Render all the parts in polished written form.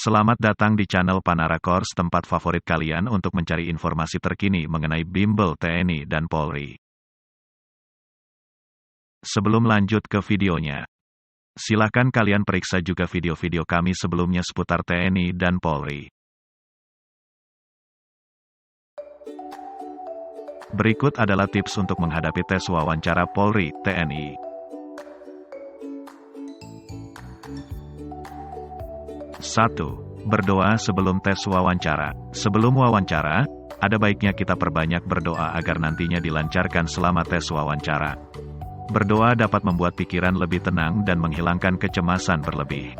Selamat datang di channel Panara Course, tempat favorit kalian untuk mencari informasi terkini mengenai bimbel TNI dan Polri. Sebelum lanjut ke videonya, silakan kalian periksa juga video-video kami sebelumnya seputar TNI dan Polri. Berikut adalah tips untuk menghadapi tes wawancara Polri, TNI. 1. Berdoa sebelum tes wawancara. Sebelum wawancara, ada baiknya kita perbanyak berdoa agar nantinya dilancarkan selama tes wawancara. Berdoa dapat membuat pikiran lebih tenang dan menghilangkan kecemasan berlebih.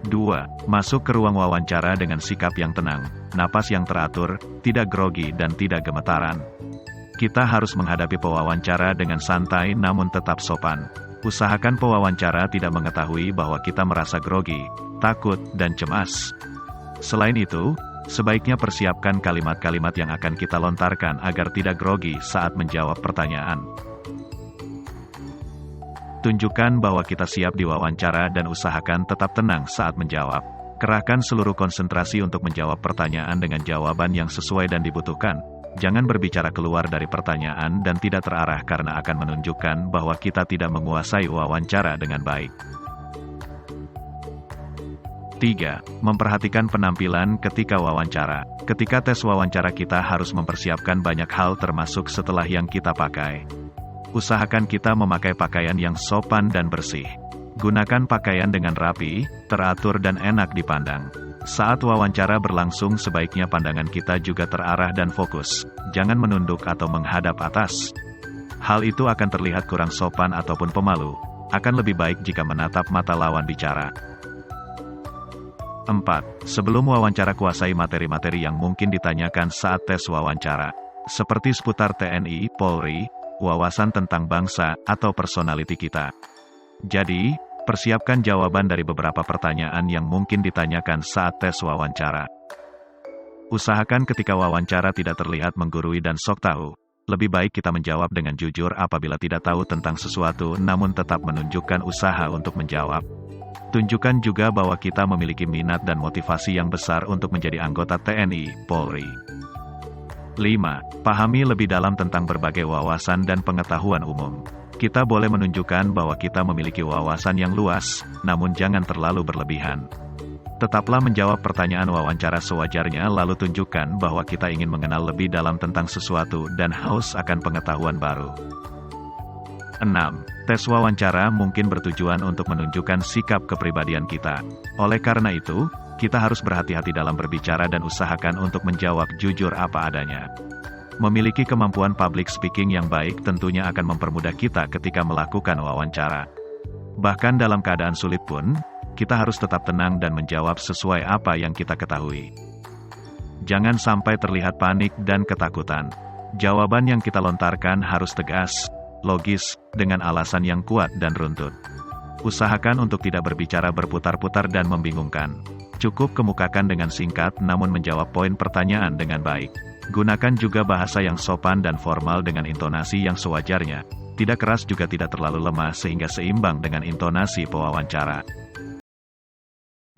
2. Masuk ke ruang wawancara dengan sikap yang tenang, napas yang teratur, tidak grogi dan tidak gemetaran. Kita harus menghadapi pewawancara dengan santai namun tetap sopan. Usahakan pewawancara tidak mengetahui bahwa kita merasa grogi, takut, dan cemas. Selain itu, sebaiknya persiapkan kalimat-kalimat yang akan kita lontarkan agar tidak grogi saat menjawab pertanyaan. Tunjukkan bahwa kita siap diwawancara dan usahakan tetap tenang saat menjawab. Kerahkan seluruh konsentrasi untuk menjawab pertanyaan dengan jawaban yang sesuai dan dibutuhkan. Jangan berbicara keluar dari pertanyaan dan tidak terarah karena akan menunjukkan bahwa kita tidak menguasai wawancara dengan baik. 3. Memperhatikan penampilan ketika wawancara. Ketika tes wawancara kita harus mempersiapkan banyak hal termasuk setelah yang kita pakai. Usahakan kita memakai pakaian yang sopan dan bersih. Gunakan pakaian dengan rapi, teratur dan enak dipandang. Saat wawancara berlangsung sebaiknya pandangan kita juga terarah dan fokus, jangan menunduk atau menghadap atas. Hal itu akan terlihat kurang sopan ataupun pemalu, akan lebih baik jika menatap mata lawan bicara. 4. Sebelum wawancara kuasai materi-materi yang mungkin ditanyakan saat tes wawancara, seperti seputar TNI, Polri, wawasan tentang bangsa, atau personality kita. Jadi, persiapkan jawaban dari beberapa pertanyaan yang mungkin ditanyakan saat tes wawancara. Usahakan ketika wawancara tidak terlihat menggurui dan sok tahu. Lebih baik kita menjawab dengan jujur apabila tidak tahu tentang sesuatu namun tetap menunjukkan usaha untuk menjawab. Tunjukkan juga bahwa kita memiliki minat dan motivasi yang besar untuk menjadi anggota TNI, Polri. 5. Pahami lebih dalam tentang berbagai wawasan dan pengetahuan umum. Kita boleh menunjukkan bahwa kita memiliki wawasan yang luas, namun jangan terlalu berlebihan. Tetaplah menjawab pertanyaan wawancara sewajarnya lalu tunjukkan bahwa kita ingin mengenal lebih dalam tentang sesuatu dan haus akan pengetahuan baru. 6. Tes wawancara mungkin bertujuan untuk menunjukkan sikap kepribadian kita. Oleh karena itu, kita harus berhati-hati dalam berbicara dan usahakan untuk menjawab jujur apa adanya. Memiliki kemampuan public speaking yang baik tentunya akan mempermudah kita ketika melakukan wawancara. Bahkan dalam keadaan sulit pun, kita harus tetap tenang dan menjawab sesuai apa yang kita ketahui. Jangan sampai terlihat panik dan ketakutan. Jawaban yang kita lontarkan harus tegas, logis, dengan alasan yang kuat dan runtut. Usahakan untuk tidak berbicara berputar-putar dan membingungkan. Cukup kemukakan dengan singkat namun menjawab poin pertanyaan dengan baik. Gunakan juga bahasa yang sopan dan formal dengan intonasi yang sewajarnya. Tidak keras juga tidak terlalu lemah sehingga seimbang dengan intonasi pewawancara.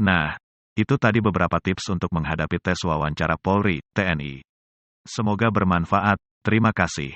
Nah, itu tadi beberapa tips untuk menghadapi tes wawancara Polri, TNI. Semoga bermanfaat. Terima kasih.